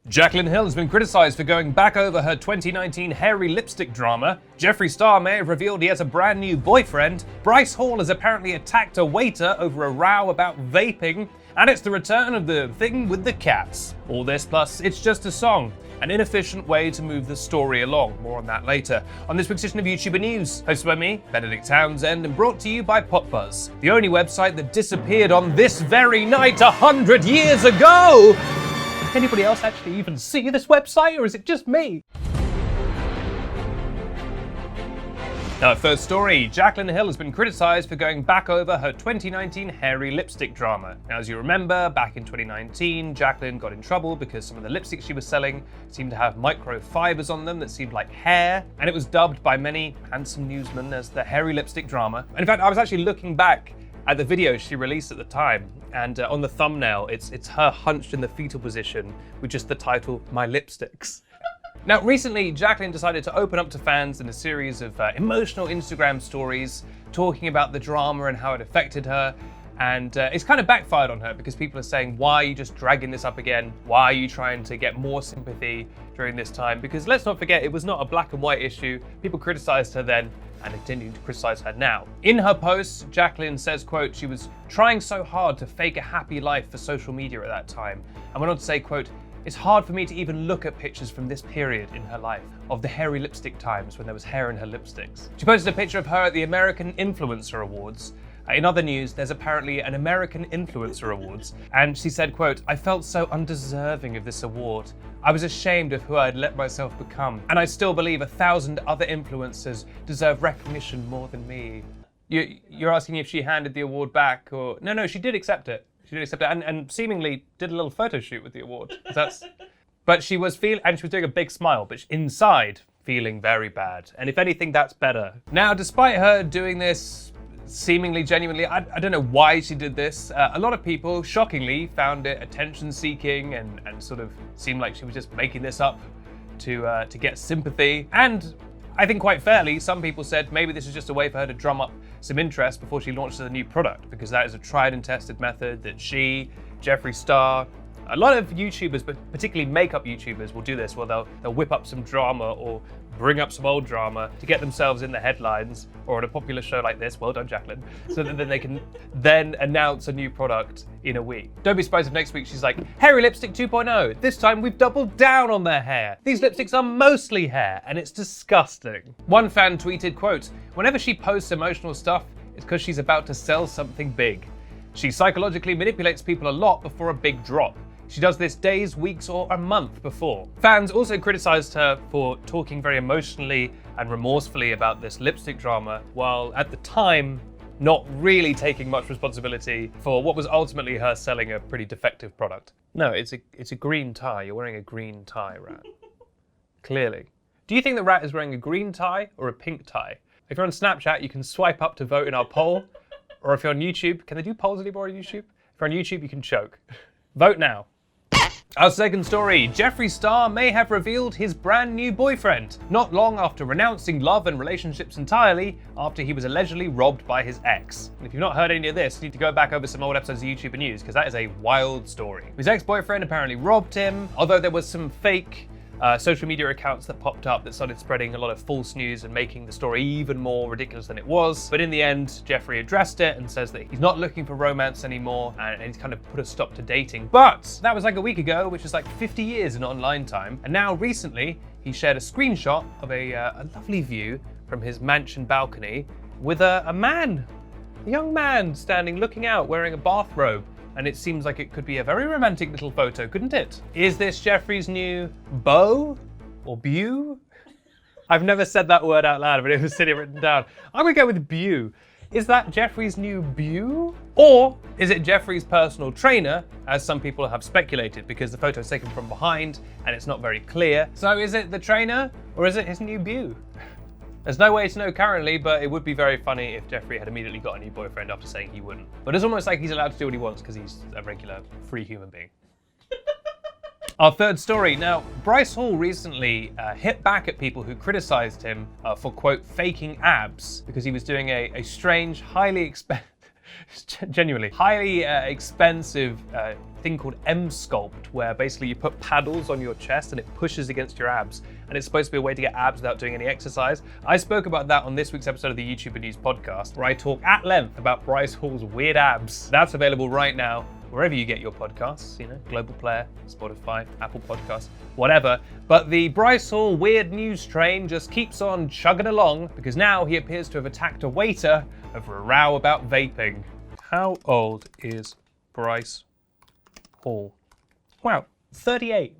Jacqueline Hill has been criticised for going back over her 2019 hairy lipstick drama. Jeffree Star may have revealed he has a brand new boyfriend. Bryce Hall has apparently attacked a waiter over a row about vaping. And it's the return of the thing with the cats. All this plus It's Just a Song, an inefficient way to move the story along. More on that later. On this week's edition of YouTuber News, hosted by me, Benedict Townsend, and brought to you by PopBuzz, the only website that disappeared on this very night 100 years ago! Did anybody else actually even see this website, or is it just me? Our first story, Jacqueline Hill has been criticised for going back over her 2019 hairy lipstick drama. Now, as you remember, back in 2019, Jacqueline got in trouble because some of the lipsticks she was selling seemed to have microfibers on them that seemed like hair, and it was dubbed by many handsome newsmen as the hairy lipstick drama. And in fact, I was actually looking back at the video she released at the time, and on the thumbnail, it's her hunched in the fetal position with just the title, My Lipsticks. Now, recently, Jacqueline decided to open up to fans in a series of emotional Instagram stories talking about the drama and how it affected her. And it's kind of backfired on her because people are saying, why are you just dragging this up again? Why are you trying to get more sympathy during this time? Because let's not forget, it was not a black and white issue. People criticized her then and continue to criticize her now. In her posts, Jacqueline says, quote, she was trying so hard to fake a happy life for social media at that time. And went on to say, quote, it's hard for me to even look at pictures from this period in her life, of the hairy lipstick times when there was hair in her lipsticks. She posted a picture of her at the American Influencer Awards. In other news, there's apparently an American Influencer Awards, and she said, quote, I felt so undeserving of this award. I was ashamed of who I had let myself become, and I still believe 1,000 other influencers deserve recognition more than me. You're asking if she handed the award back, or... No, she did accept it. She did accept it, and seemingly did a little photo shoot with the award. But she was doing a big smile, but inside feeling very bad. And if anything, that's better. Now, despite her doing this seemingly genuinely, I don't know why she did this. A lot of people, shockingly, found it attention-seeking and sort of seemed like she was just making this up to get sympathy. And I think quite fairly, some people said maybe this is just a way for her to drum up some interest before she launches a new product, because that is a tried and tested method that she, Jeffree Star, a lot of YouTubers, but particularly makeup YouTubers, will do this, where they'll whip up some drama or bring up some old drama to get themselves in the headlines, or on a popular show like this, well done Jacqueline, so that then they can then announce a new product in a week. Don't be surprised if next week she's like, hairy lipstick 2.0, this time we've doubled down on their hair. These lipsticks are mostly hair, and it's disgusting. One fan tweeted, quote, whenever she posts emotional stuff, it's because she's about to sell something big. She psychologically manipulates people a lot before a big drop. She does this days, weeks, or a month before. Fans also criticized her for talking very emotionally and remorsefully about this lipstick drama, while at the time not really taking much responsibility for what was ultimately her selling a pretty defective product. No, it's a green tie. You're wearing a green tie, Rat. Clearly. Do you think the Rat is wearing a green tie or a pink tie? If you're on Snapchat, you can swipe up to vote in our poll. Or if you're on YouTube, can they do polls anymore on YouTube? If you're on YouTube, you can choke. Vote now. Our second story, Jeffree Star may have revealed his brand new boyfriend, not long after renouncing love and relationships entirely after he was allegedly robbed by his ex. And if you've not heard any of this, you need to go back over some old episodes of YouTuber News, because that is a wild story. His ex-boyfriend apparently robbed him, although there was some fake social media accounts that popped up that started spreading a lot of false news and making the story even more ridiculous than it was. But in the end, Jeffree addressed it and says that he's not looking for romance anymore, and he's kind of put a stop to dating. But that was like a week ago, which is like 50 years in online time. And now recently, he shared a screenshot of a lovely view from his mansion balcony with a young man standing looking out wearing a bathrobe. And it seems like it could be a very romantic little photo, couldn't it? Is this Jeffree's new beau or beau? I've never said that word out loud, but it was sitting written down. I'm gonna go with beau. Is that Jeffree's new beau? Or is it Jeffree's personal trainer, as some people have speculated, because the photo is taken from behind and it's not very clear. So is it the trainer or is it his new beau? There's no way to know currently, but it would be very funny if Jeffree had immediately got a new boyfriend after saying he wouldn't. But it's almost like he's allowed to do what he wants because he's a regular, free human being. Our third story. Now, Bryce Hall recently hit back at people who criticized him for, quote, faking abs because he was doing a strange, genuinely highly expensive thing called M-Sculpt, where basically you put paddles on your chest and it pushes against your abs. And it's supposed to be a way to get abs without doing any exercise. I spoke about that on this week's episode of the YouTuber News podcast, where I talk at length about Bryce Hall's weird abs. That's available right now wherever you get your podcasts, Global Player, Spotify, Apple Podcasts, whatever. But the Bryce Hall weird news train just keeps on chugging along because now he appears to have attacked a waiter over a row about vaping. How old is Bryce Hall? Wow, 38.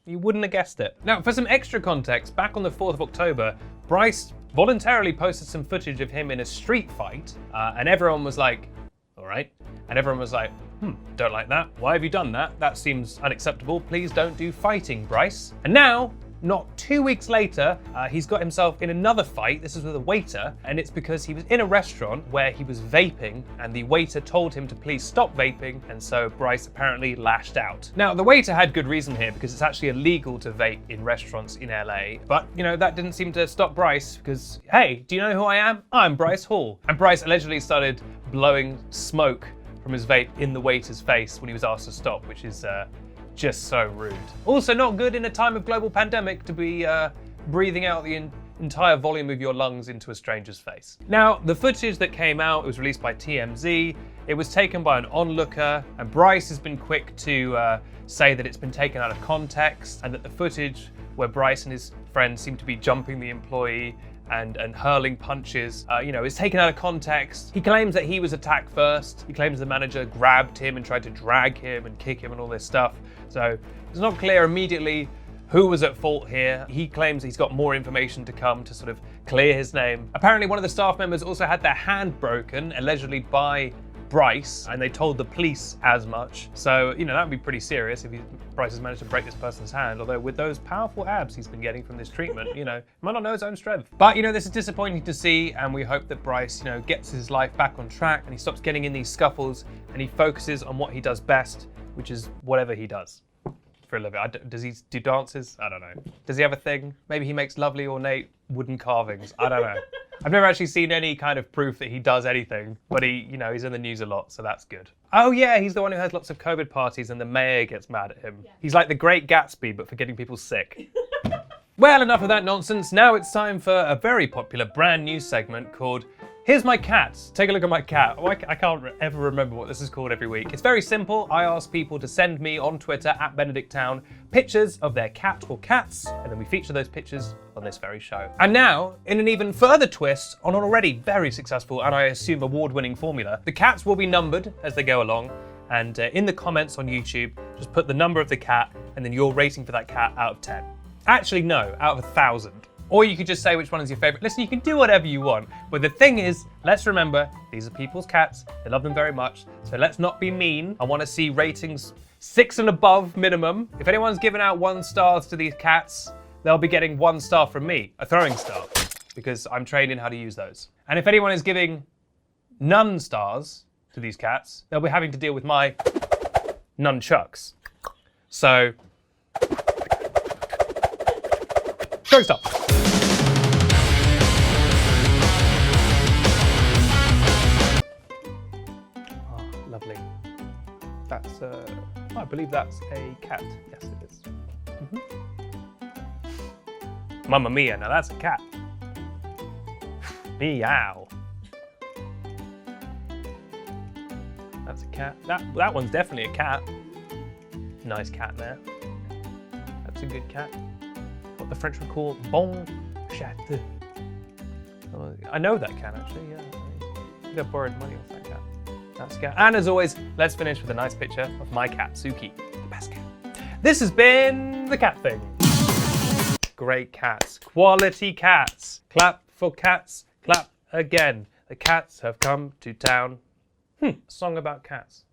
You wouldn't have guessed it. Now, for some extra context, back on the 4th of October, Bryce voluntarily posted some footage of him in a street fight, and everyone was like, all right. And everyone was like, don't like that. Why have you done that? That seems unacceptable. Please don't do fighting, Bryce. And now, not 2 weeks later, he's got himself in another fight. This is with a waiter, and it's because he was in a restaurant where he was vaping, and the waiter told him to please stop vaping, and so Bryce apparently lashed out. Now, the waiter had good reason here, because it's actually illegal to vape in restaurants in LA, but, that didn't seem to stop Bryce, because, hey, do you know who I am? I'm Bryce Hall. And Bryce allegedly started blowing smoke from his vape in the waiter's face when he was asked to stop, which is just so rude. Also not good in a time of global pandemic to be breathing out the entire volume of your lungs into a stranger's face. Now, the footage that came out, it was released by TMZ. It was taken by an onlooker, and Bryce has been quick to say that it's been taken out of context, and that the footage where Bryce and his friends seem to be jumping the employee and hurling punches, is taken out of context. He claims that he was attacked first. He claims the manager grabbed him and tried to drag him and kick him and all this stuff. So it's not clear immediately who was at fault here. He claims he's got more information to come to sort of clear his name. Apparently one of the staff members also had their hand broken, allegedly by Bryce, and they told the police as much. So, that would be pretty serious if Bryce has managed to break this person's hand, although with those powerful abs he's been getting from this treatment, he might not know his own strength. But, this is disappointing to see, and we hope that Bryce, gets his life back on track and he stops getting in these scuffles and he focuses on what he does best, which is whatever he does for a living. Does he do dances? I don't know. Does he have a thing? Maybe he makes lovely ornate wooden carvings. I don't know. I've never actually seen any kind of proof that he does anything, but he's in the news a lot, so that's good. Oh yeah, he's the one who has lots of COVID parties and the mayor gets mad at him. Yeah. He's like the Great Gatsby, but for getting people sick. Well, enough of that nonsense. Now it's time for a very popular brand new segment called Here's My Cat. Take a look at my cat. Oh, I can't ever remember what this is called every week. It's very simple. I ask people to send me on Twitter @BenedictTown pictures of their cat or cats, and then we feature those pictures on this very show. And now, in an even further twist on an already very successful and I assume award-winning formula, the cats will be numbered as they go along, and in the comments on YouTube, just put the number of the cat and then your rating for that cat out of 10. Actually, no, out of 1,000. Or you could just say which one is your favorite. Listen, you can do whatever you want. But the thing is, let's remember, these are people's cats. They love them very much. So let's not be mean. I want to see ratings 6 and above minimum. If anyone's given out 1 stars to these cats, they'll be getting 1 star from me, a throwing star, because I'm trained in how to use those. And if anyone is giving none stars to these cats, they'll be having to deal with my nunchucks. So, throwing star. Lovely. That's, I believe that's a cat. Yes, it is. Mamma mia, now that's a cat. Meow. That's a cat. That one's definitely a cat. Nice cat there. That's a good cat. What the French would call bon chat. Oh, I know that cat actually, yeah. I think I borrowed money off that cat. That's a cat. And as always, let's finish with a nice picture of my cat, Suki, the best cat. This has been The Cat Thing. Great cats, quality cats. Clap for cats, clap again. The cats have come to town. A song about cats.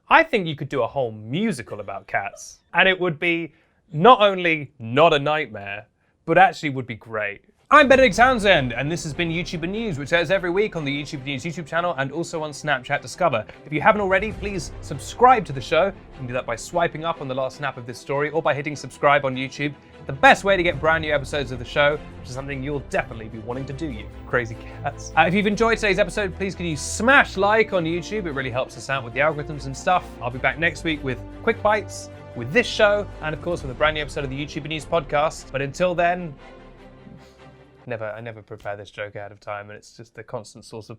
I think you could do a whole musical about cats, and it would be not only not a nightmare, but actually would be great. I'm Benedict Townsend, and this has been YouTuber News, which airs every week on the YouTuber News YouTube channel and also on Snapchat Discover. If you haven't already, please subscribe to the show. You can do that by swiping up on the last snap of this story or by hitting subscribe on YouTube. The best way to get brand new episodes of the show, which is something you'll definitely be wanting to do, you crazy cats. If you've enjoyed today's episode, please can you smash like on YouTube? It really helps us out with the algorithms and stuff. I'll be back next week with quick bites, with this show, and of course with a brand new episode of the YouTuber News podcast. But until then, I never prepare this joke ahead of time, and it's just a constant source of